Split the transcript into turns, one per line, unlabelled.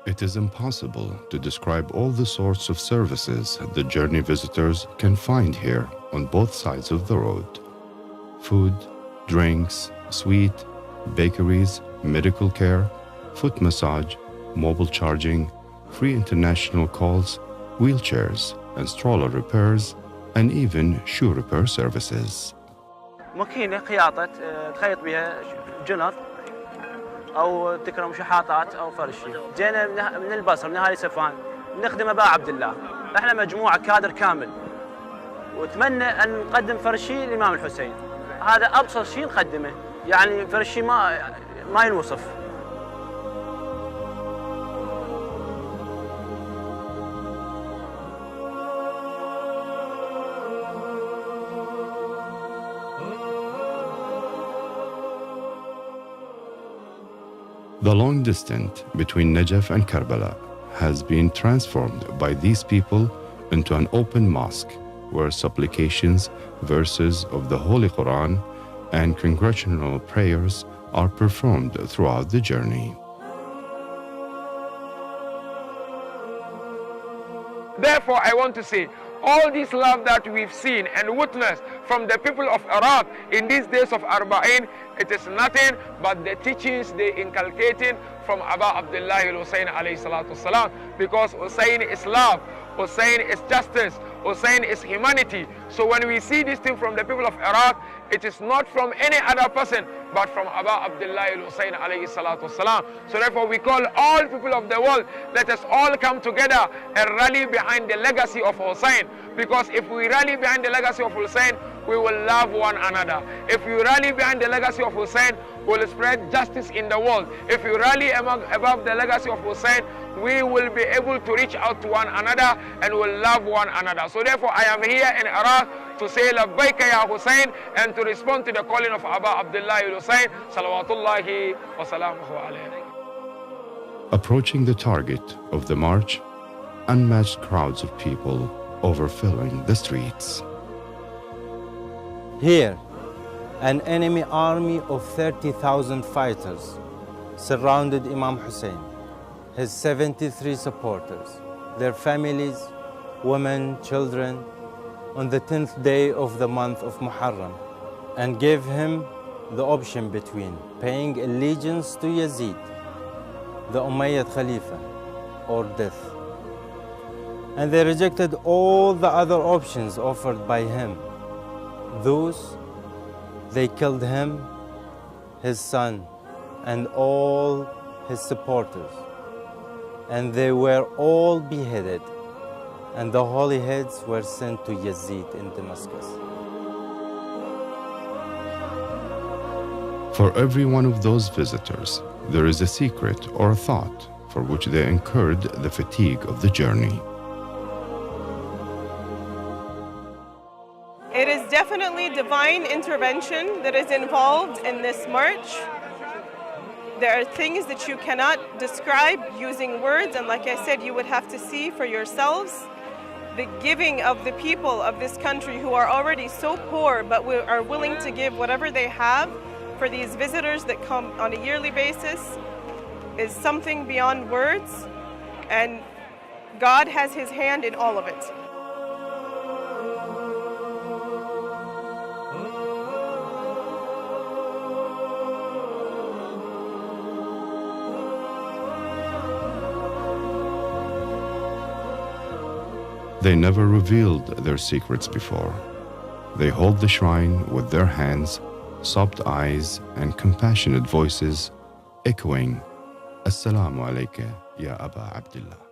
It is impossible to describe all the sorts of services the journey visitors can find here on both sides of the road. Food, drinks, sweet, bakeries, medical care, foot massage, mobile charging, free international calls, wheelchairs and stroller repairs, and even shoe repair services.
ماكينة خياطة تخيط بها جنط أو تكرم شحاطات أو فرشي. جينا من البصر من أهالي سفان نخدم أبا عبد الله. احنا مجموعة كادر كامل واتمنى أن نقدم فرشي للإمام الحسين. هذا أبسط شيء نقدمه، يعني فرشي ما ينوصف.
The long distance between Najaf and Karbala has been transformed by these people into an open mosque where supplications, verses of the Holy Quran, and congregational prayers are performed throughout the journey.
Therefore, I want to say, all this love that we've seen and witnessed from the people of Iraq in these days of Arbaeen, it is nothing but the teachings they inculcated from Aba Abdullah al-Hussein alayhi salatu wasalam, because Hussein is love, Hussein is justice, Hussein is humanity. So when we see this thing from the people of Iraq, it is not from any other person but from Aba Abdullah al-Hussein alayhi salatu wasalam. So therefore we call all people of the world, let us all come together and rally behind the legacy of Hussein. Because if we rally behind the legacy of Hussein, we will love one another. If we rally behind the legacy of Hussein, we will spread justice in the world. If we rally above the legacy of Hussein, we will be able to reach out to one another and will love one another. So therefore I am here in Iraq to say Labbaika ya Hussein and to respond to the calling of Aba Abdullah al-Hussein salawatullahi wa salamuhu alayhi.
Approaching the target of the march, unmatched crowds of people overfilling the streets.
Here, an enemy army of 30,000 fighters surrounded Imam Hussain, his 73 supporters, their families, women, children, on the 10th day of the month of Muharram, and gave him the option between paying allegiance to Yazid, the Umayyad Khalifa, or death. And they rejected all the other options offered by him. Thus, they killed him, his son, and all his supporters. And they were all beheaded, and the holy heads were sent to Yazid in Damascus.
For every one of those visitors, there is a secret or a thought for which they incurred the fatigue of the journey.
It is definitely divine intervention that is involved in this march. There are things that you cannot describe using words, and like I said, you would have to see for yourselves. The giving of the people of this country who are already so poor but are willing to give whatever they have for these visitors that come on a yearly basis is something beyond words, and God has His hand in all of it.
They never revealed their secrets before. They hold the shrine with their hands, soft eyes, and compassionate voices, echoing, Assalamu alayka, ya Aba Abdullah.